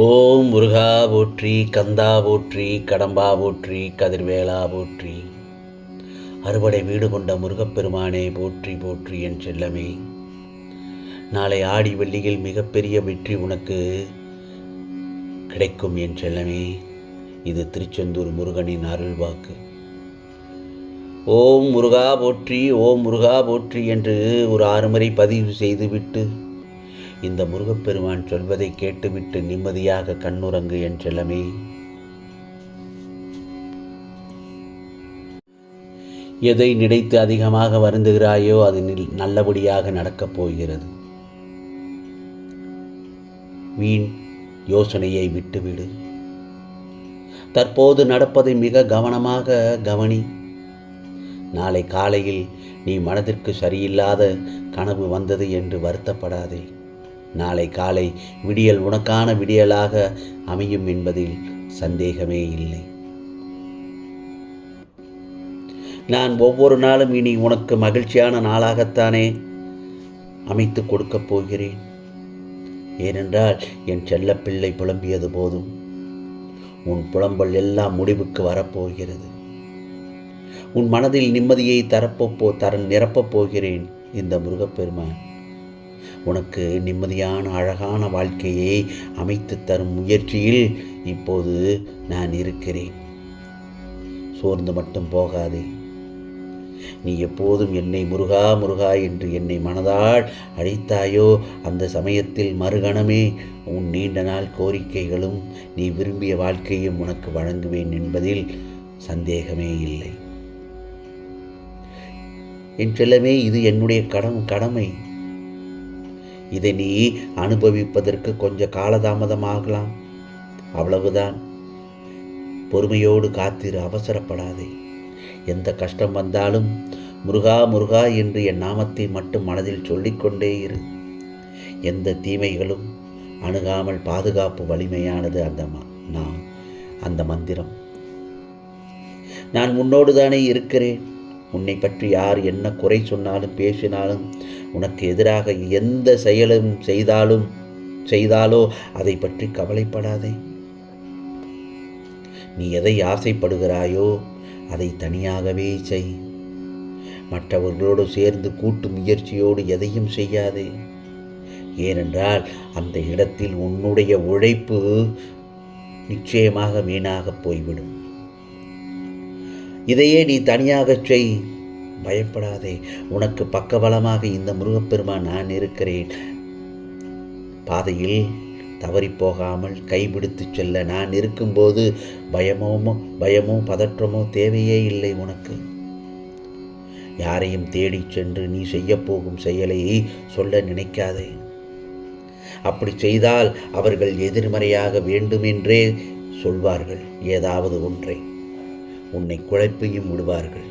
ஓம் முருகா போற்றி, கந்தா போற்றி, கடம்பா போற்றி, கதிர்வேலா போற்றி. அறுபடை வீடு கொண்ட முருகப்பெருமானே போற்றி போற்றி என் செல்லமே. நாளை ஆடி வெள்ளியில் மிகப்பெரிய வெற்றி உனக்கு கிடைக்கும் என் செல்லமே. இது திருச்செந்தூர் முருகனின் அருள் வாக்கு. ஓம் முருகா போற்றி, ஓம் முருகா போற்றி என்று ஒரு 6 முறை பதிவு செய்துவிட்டு இந்த முருகப்பெருமான் சொல்வதை கேட்டுவிட்டு நிம்மதியாக கண்ணுறங்கு என் செல்லமே. எதை நினைத்து அதிகமாக வருந்துகிறாயோ அது நல்லபடியாக நடக்கப் போகிறது. வீண் யோசனையை விட்டுவிடு. தற்போது நடப்பதை மிக கவனமாக கவனி. நாளை காலையில் நீ மனதிற்கு சரியில்லாத கனவு வந்தது என்று வருத்தப்படாதே. நாளை காலை விடியல் உனக்கான விடியலாக அமையும் என்பதில் சந்தேகமே இல்லை. நான் ஒவ்வொரு நாளும் இனி உனக்கு மகிழ்ச்சியான நாளாகத்தானே அமைத்து கொடுக்கப் போகிறேன். ஏனென்றால் என் செல்லப்பிள்ளை புலம்பியது போதும். உன் புலம்பல் எல்லாம் முடிவுக்கு வரப்போகிறது. உன் மனதில் நிம்மதியை நிரப்பப் போகிறேன் இந்த முருகப்பெருமான். உனக்கு நிம்மதியான அழகான வாழ்க்கையை அமைத்து தரும் முயற்சியில் இப்போது நான் இருக்கிறேன். சோர்ந்து மட்டும் போகாதே. நீ எப்போதும் என்னை முருகா முருகா என்று என்னை மனதால் அழைத்தாயோ அந்த சமயத்தில் மறுகணமே உன் நீண்ட நாள் கோரிக்கைகளும் நீ விரும்பிய வாழ்க்கையும் உனக்கு வழங்குவேன் என்பதில் சந்தேகமே இல்லை. என் செல்லமே, இது என்னுடைய கடமை. இதை நீ அனுபவிப்பதற்கு கொஞ்சம் காலதாமதமாகலாம், அவ்வளவுதான். பொறுமையோடு காத்திரு, அவசரப்படாதே. எந்த கஷ்டம் வந்தாலும் முருகா முருகா என்று என் நாமத்தை மட்டும் மனதில் சொல்லிக்கொண்டே இரு. எந்த தீமைகளும் அணுகாமல் பாதுகாப்பு வலிமையானது அந்த மந்திரம். நான் உன்னோடு தானே இருக்கிறேன். உன்னை பற்றி யார் என்ன குறை சொன்னாலும் பேசினாலும் உனக்கு எதிராக எந்த செயலும் செய்தாலோ அதை பற்றி கவலைப்படாதே. நீ எதை ஆசைப்படுகிறாயோ அதை தனியாகவே செய். மற்றவர்களோடு சேர்ந்து கூட்டு முயற்சியோடு எதையும் செய்யாதே. ஏனென்றால் அந்த இடத்தில் உன்னுடைய உழைப்பு நிச்சயமாக வீணாக போய்விடும். இதையே நீ தனியாகச் செய். பயப்படாதே. உனக்கு பக்கபலமாக இந்த முருகப்பெருமான் நான் இருக்கிறேன். பாதையில் தவறிப்போகாமல் கைபிடித்து செல்ல நான் இருக்கும்போது பயமோ பதற்றமோ தேவையே இல்லை உனக்கு. யாரையும் தேடி சென்று நீ செய்யப்போகும் செயலை சொல்ல நினைக்காதே. அப்படி செய்தால் அவர்கள் எதிர்மறையாக வேண்டுமென்றே சொல்வார்கள். ஏதாவது ஒன்றை உன்னை குழப்பியும் விடுவார்கள்.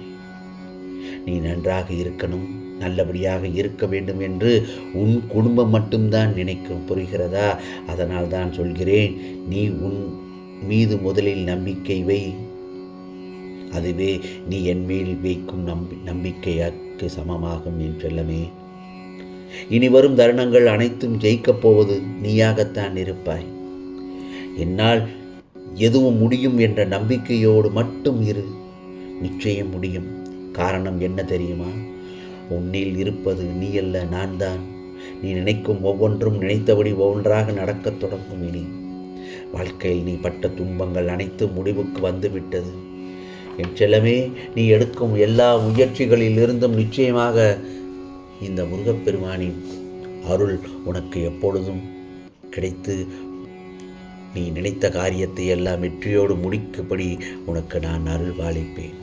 நீ நன்றாக இருக்கணும், நல்லபடியாக இருக்க வேண்டும் என்று உன் குடும்பம் மட்டும்தான் நினைக்கும். புரிகிறதா? அதனால் தான் சொல்கிறேன், நீ உன் மீது முதலில் நம்பிக்கை வை. அதுவே நீ என் மேல் வைக்கும் நம்பிக்கைக்கு சமமாகும் என் செல்லமே. இனி வரும் தருணங்கள் அனைத்தும் ஜெயிக்கப் போவது நீயாகத்தான் இருப்பாய். என்னால் எதுவும் முடியும் என்ற நம்பிக்கையோடு மட்டும் இரு. நிச்சயம் முடியும். காரணம் என்ன தெரியுமா? உன்னில் இருப்பது நீ அல்ல, நான் தான். நீ நினைக்கும் ஒவ்வொன்றும் நினைத்தபடி ஒவ்வொன்றாக நடக்கத் தொடங்கும். இனி வாழ்க்கையில் நீ பட்ட துன்பங்கள் அனைத்தும் முடிவுக்கு வந்துவிட்டது என் செல்லமே. நீ எடுக்கும் எல்லா முயற்சிகளில் இருந்தும் நிச்சயமாக இந்த முருகப்பெருமானின் அருள் உனக்கு எப்பொழுதும் கிடைத்து நீ நினைத்த காரியத்தை எல்லாம் வெற்றியோடு முடிக்கும்படி உனக்கு நான் அருள் பாலிப்பேன்.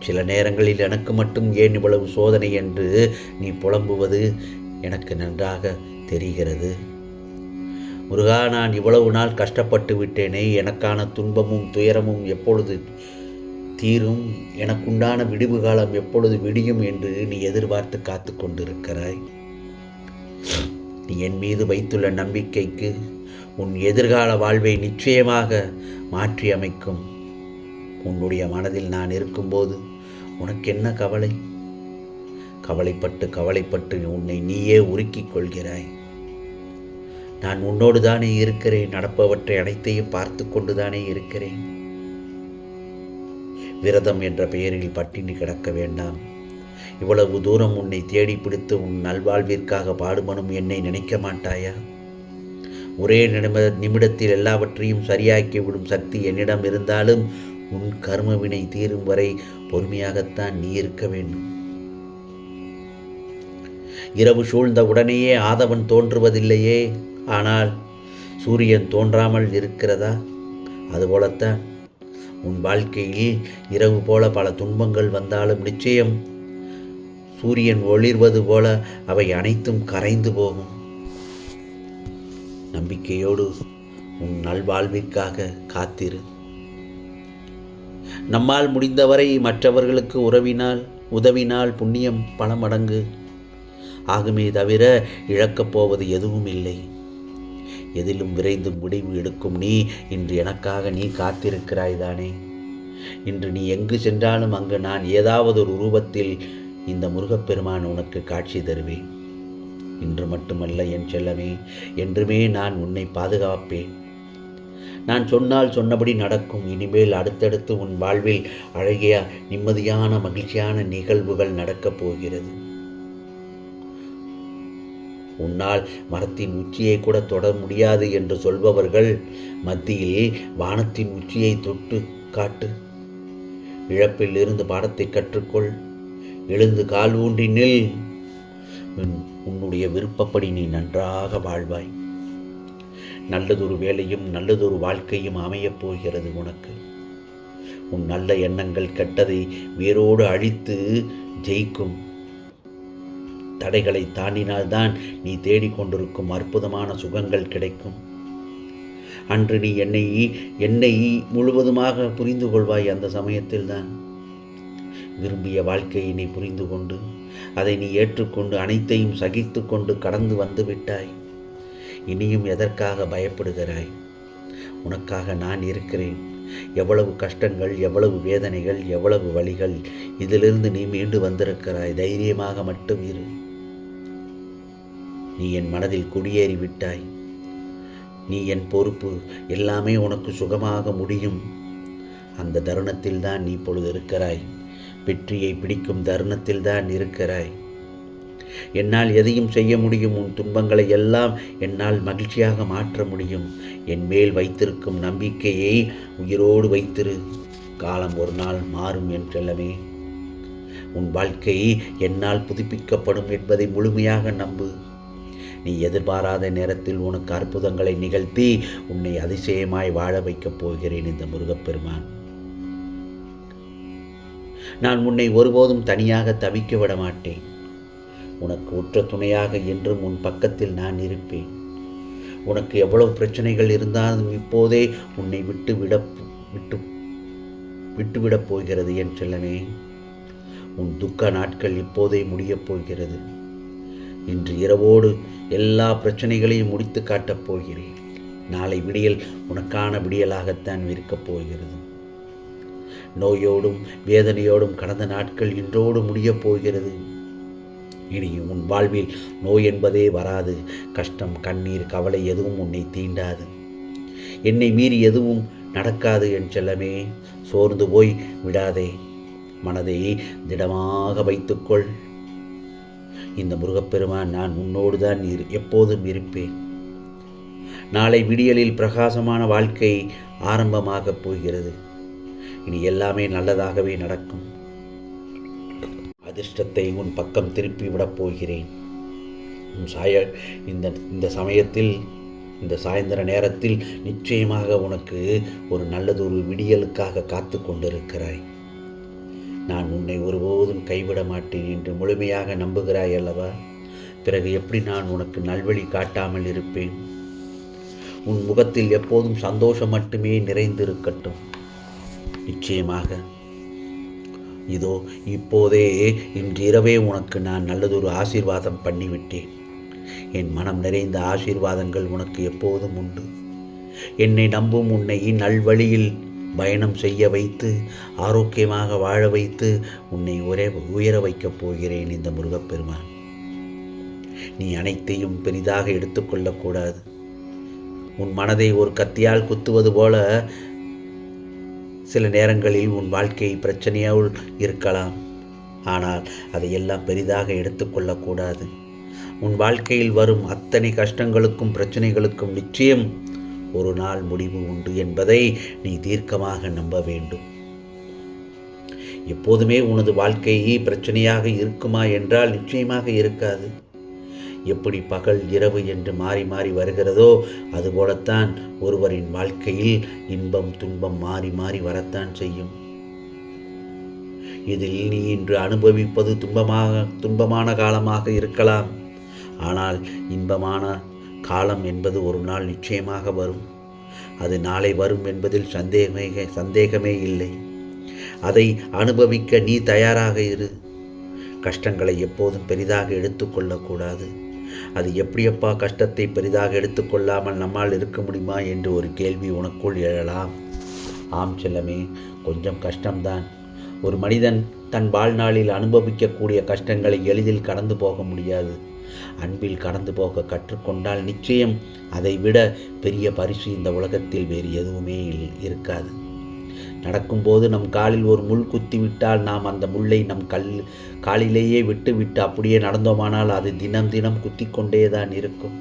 சில நேரங்களில் எனக்கு மட்டும் ஏன் இவ்வளவு சோதனை என்று நீ புலம்புவது எனக்கு நன்றாக தெரிகிறது. முருகா, நான் இவ்வளவு நாள் கஷ்டப்பட்டு விட்டேனே, எனக்கான துன்பமும் துயரமும் எப்பொழுது தீரும், எனக்குண்டான விடிவு காலம் எப்பொழுது விடியும் என்று நீ எதிர்பார்த்து காத்து கொண்டிருக்கிறாய். நீ என் மீது வைத்துள்ள நம்பிக்கைக்கு உன் எதிர்கால வாழ்வை நிச்சயமாக மாற்றி அமைக்கும். உன்னுடைய மனதில் நான் இருக்கும்போது உனக்கு என்ன கவலை? கவலைப்பட்டு உன்னை நீயே உருக்கிக் கொள்கிறாய். நான் உன்னோடு தானே இருக்கிறேன். நடப்பவற்றை அனைத்தையும் பார்த்து கொண்டு தானே இருக்கிறேன். விரதம் என்ற பெயரில் பட்டினி கிடக்க வேண்டாம். இவ்வளவு தூரம் உன்னை தேடி பிடித்து உன் நல்வாழ்விற்காக பாடுபடும் என்னை நினைக்க மாட்டாயா? ஒரே நிமிடத்தில் எல்லாவற்றையும் சரியாக்கி விடும் சக்தி என்னிடம் இருந்தாலும் உன் கர்மவினை தீரும் வரை பொறுமையாகத்தான் நீ இருக்க வேண்டும். இரவு சூழ்ந்த உடனேயே ஆதவன் தோன்றுவதில்லையே, ஆனால் சூரியன் தோன்றாமல் இருக்கிறதா? அதுபோலத்தான் உன் வாழ்க்கையில் இரவு போல பல துன்பங்கள் வந்தாலும் நிச்சயம் சூரியன் ஒளிர்வது போல அவை அனைத்தும் கரைந்து போகும். நம்பிக்கையோடு உன் நல்வாழ்விற்காக காத்திரு. நம்மால் முடிந்தவரை மற்றவர்களுக்கு உதவினால் புண்ணியம் பல மடங்கு ஆகுமே தவிர இழக்கப் போவது எதுவும் இல்லை. எதிலும் விரைந்து முடிவு எடுக்கும் நீ இன்று எனக்காக நீ காத்திருக்கிறாய்தானே. இன்று நீ எங்கு சென்றாலும் அங்கு நான் ஏதாவது ஒரு ரூபத்தில் இந்த முருகப்பெருமான் உனக்கு காட்சி தருவேன். இன்று மட்டுமல்ல என் செல்லமே, என்றுமே நான் உன்னை பாதுகாப்பேன். நான் சொன்னால் சொன்னபடி நடக்கும். இனிமேல் அடுத்தடுத்து உன் வாழ்வில் அழகிய நிம்மதியான மகிழ்ச்சியான நிகழ்வுகள் நடக்கப் போகிறது. உன்னால் மரத்தின் உச்சியை கூட தொட முடியாது என்று சொல்பவர்கள் மத்தியில் வானத்தின் உச்சியை தொட்டு காட்டு. இழப்பில் இருந்து பாடத்தை கற்றுக்கொள். எழுந்து கால் ஊன்றி நில். உன்னுடைய விருப்பப்படி நீ நன்றாக வாழ்வாய். நல்லதொரு வேலையும் நல்லதொரு வாழ்க்கையும் அமையப் போகிறது உனக்கு. உன் நல்ல எண்ணங்கள் கெட்டதை வேரோடு அழித்து ஜெயிக்கும். தடைகளை தாண்டினால்தான் நீ தேடிக்கொண்டிருக்கும் அற்புதமான சுகங்கள் கிடைக்கும். அன்று நீ என்னை முழுவதுமாக புரிந்து கொள்வாய். அந்த சமயத்தில்தான் விரும்பிய வாழ்க்கையை நீ புரிந்து கொண்டு அதை நீ ஏற்றுக்கொண்டு அனைத்தையும் சகித்து கொண்டு கடந்து வந்து விட்டாய். இனியும் எதற்காக பயப்படுகிறாய்? உனக்காக நான் இருக்கிறேன். எவ்வளவு கஷ்டங்கள், எவ்வளவு வேதனைகள், எவ்வளவு வலிகள், இதிலிருந்து நீ மீண்டு வந்திருக்கிறாய். தைரியமாக மட்டும் இரு. நீ என் மனதில் குடியேறி விட்டாய். நீ என் பொறுப்பு. எல்லாமே உனக்கு சுகமாக முடியும். அந்த தருணத்தில் தான் நீ இப்பொழுது இருக்கிறாய். வெற்றியை பிடிக்கும் தருணத்தில் தான் இருக்கிறாய். என்னால் எதையும் செய்ய முடியும். உன் துன்பங்களை எல்லாம் என்னால் மகிழ்ச்சியாக மாற்ற முடியும். என் மேல் வைத்திருக்கும் நம்பிக்கையை உயிரோடு வைத்திரு. காலம் ஒரு நாள் மாறும் என் செல்லமே. உன் வாழ்க்கை என்னால் புதுப்பிக்கப்படும் என்பதை முழுமையாக நம்பு. நீ எதிர்பாராத நேரத்தில் உனக்கு அற்புதங்களை நிகழ்த்தி உன்னை அதிசயமாய் வாழ வைக்கப் போகிறேன் இந்த முருகப்பெருமான். நான் உன்னை ஒருபோதும் தனியாக தவிக்க விட மாட்டேன். உனக்கு உற்ற துணையாக என்றும் உன் பக்கத்தில் நான் இருப்பேன். உனக்கு எவ்வளவு பிரச்சனைகள் இருந்தாலும் இப்போதே உன்னை விட்டுவிடப் போகிறது என் செல்லமே. உன் துக்க நாட்கள் இப்போதே முடியப் போகிறது. இன்று இரவோடு எல்லா பிரச்சனைகளையும் முடித்து காட்டப் போகிறேன். நாளை விடியல் உனக்கான விடியலாகத்தான் இருக்கப் போகிறது. நோயோடும் வேதனையோடும் கடந்த நாட்கள் இன்றோடு முடியப் போகிறது. இனி உன் வாழ்வில் நோய் என்பதே வராது. கஷ்டம், கண்ணீர், கவலை எதுவும் உன்னை தீண்டாது. என்னை மீறி எதுவும் நடக்காது என் செல்லமே. சோர்ந்து போய் விடாதே. மனதை திடமாக வைத்துக்கொள். இந்த முருகப்பெருமான் நான் உன்னோடு தான் எப்போதும் இருப்பேன். நாளை விடியலில் பிரகாசமான வாழ்க்கை ஆரம்பமாகப் போகிறது. இனி எல்லாமே நல்லதாகவே நடக்கும். அதிர்ஷ்டத்தை உன் பக்கம் திருப்பி விடப் போகிறேன். இந்த சமயத்தில், இந்த சாயந்தர நேரத்தில் நிச்சயமாக உனக்கு ஒரு நல்லதொரு விடியலுக்காக காத்து கொண்டிருக்கிறாய். நான் உன்னை ஒருபோதும் கைவிட மாட்டேன் என்று முழுமையாக நம்புகிறாய் அல்லவா? பிறகு எப்படி நான் உனக்கு நல்வழி காட்டாமல் இருப்பேன்? உன் முகத்தில் எப்போதும் சந்தோஷம் மட்டுமே நிறைந்திருக்கட்டும். நிச்சயமாக இதோ இப்போதே இன்றிரவே உனக்கு நான் நல்லதொரு ஆசீர்வாதம் பண்ணிவிட்டேன். என் மனம் நிறைந்த ஆசீர்வாதங்கள் உனக்கு எப்போதும் உண்டு. என்னை நம்பும் உன்னை நல்வழியில் பயணம் செய்ய வைத்து ஆரோக்கியமாக வாழ வைத்து உன்னை உயர வைக்கப் போகிறேன் இந்த முருகப்பெருமான். நீ அனைத்தையும் பெரிதாக எடுத்துக்கொள்ளக்கூடாது. உன் மனதை ஒரு கத்தியால் குத்துவது போல சில நேரங்களில் உன் வாழ்க்கை பிரச்சனையால் இருக்கலாம். ஆனால் அதையெல்லாம் பெரிதாக எடுத்துக்கொள்ளக்கூடாது. உன் வாழ்க்கையில் வரும் அத்தனை கஷ்டங்களுக்கும் பிரச்சனைகளுக்கும் நிச்சயம் ஒரு நாள் முடிவு உண்டு என்பதை நீ தீர்க்கமாக நம்ப வேண்டும். எப்போதுமே உனது வாழ்க்கை பிரச்சனையாக இருக்குமா என்றால் நிச்சயமாக இருக்காது. எப்படி பகல் இரவு என்று மாறி மாறி வருகிறதோ அதுபோலத்தான் ஒருவரின் வாழ்க்கையில் இன்பம் துன்பம் மாறி மாறி வரத்தான் செய்யும். இதில் நீ இன்று அனுபவிப்பது துன்பமான காலமாக இருக்கலாம். ஆனால் இன்பமான காலம் என்பது ஒரு நாள் நிச்சயமாக வரும். அது நாளை வரும் என்பதில் சந்தேகமே இல்லை. அதை அனுபவிக்க நீ தயாராக இரு. கஷ்டங்களை எப்போதும் பெரிதாக எடுத்துக்கொள்ளக்கூடாது. அது எப்படியப்பா கஷ்டத்தை பெரிதாக எடுத்துக்கொள்ளாமல் நம்மால் இருக்க முடியுமா என்று ஒரு கேள்வி உனக்குள் எழலாம். ஆம் செல்லமே, கொஞ்சம் கஷ்டம்தான். ஒரு மனிதன் தன் வாழ்நாளில் அனுபவிக்கக்கூடிய கஷ்டங்களை எளிதில் கடந்து போக முடியாது. அன்பில் கடந்து போக கற்றுக்கொண்டால் நிச்சயம் அதை விட பெரிய பரிசு இந்த உலகத்தில் வேறு எதுவுமே இருக்காது. நடக்கும்போது நம் காலில் ஒரு முள் குத்திவிட்டால் நாம் அந்த முள்ளை நம் காலிலேயே விட்டு அப்படியே நடந்தோமானால் அது தினம் தினம் குத்தி கொண்டேதான் இருக்கும்.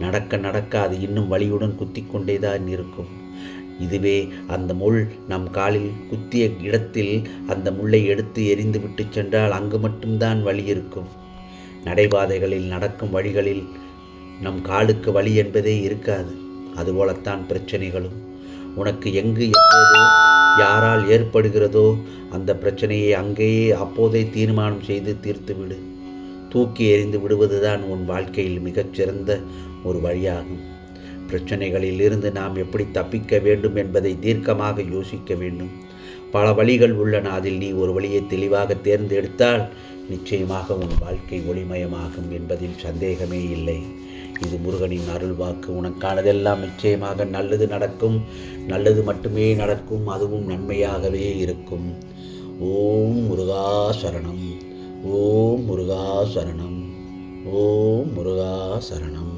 நடக்க நடக்க அது இன்னும் வலியுடன் குத்தி கொண்டேதான் இருக்கும். இதுவே அந்த முள் நம் காலில் குத்திய இடத்தில் அந்த முள்ளை எடுத்து எரிந்து விட்டு சென்றால் அங்கு மட்டும்தான் வலி இருக்கும். நடைபாதைகளில் நடக்கும் வழிகளில் நம் காலுக்கு வலி என்பதே இருக்காது. அதுபோலத்தான் பிரச்சனைகளும். உனக்கு எங்கு எப்போது யாரால் ஏற்படுகிறதோ அந்த பிரச்சனையை அங்கேயே அப்போதே தீர்மானம் செய்து தீர்த்துவிடு. தூக்கி எறிந்து விடுவதுதான் உன் வாழ்க்கையில் மிகச்சிறந்த ஒரு வழியாகும். பிரச்சனைகளில் இருந்து நாம் எப்படி தப்பிக்க வேண்டும் என்பதை தீர்க்கமாக யோசிக்க வேண்டும். பல வழிகள் உள்ளன. அதில் நீ ஒரு வழியை தெளிவாக தேர்ந்தெடுத்தால் நிச்சயமாக உன் வாழ்க்கை ஒளிமயமாகும் என்பதில் சந்தேகமே இல்லை. இது முருகனின் அருள் வாக்கு. உனக்கானதெல்லாம் நிச்சயமாக நல்லது நடக்கும். நல்லது மட்டுமே நடக்கும். அதுவும் நன்மையாகவே இருக்கும். ஓம் முருகா சரணம். ஓம் முருகா சரணம். ஓம் முருகா சரணம்.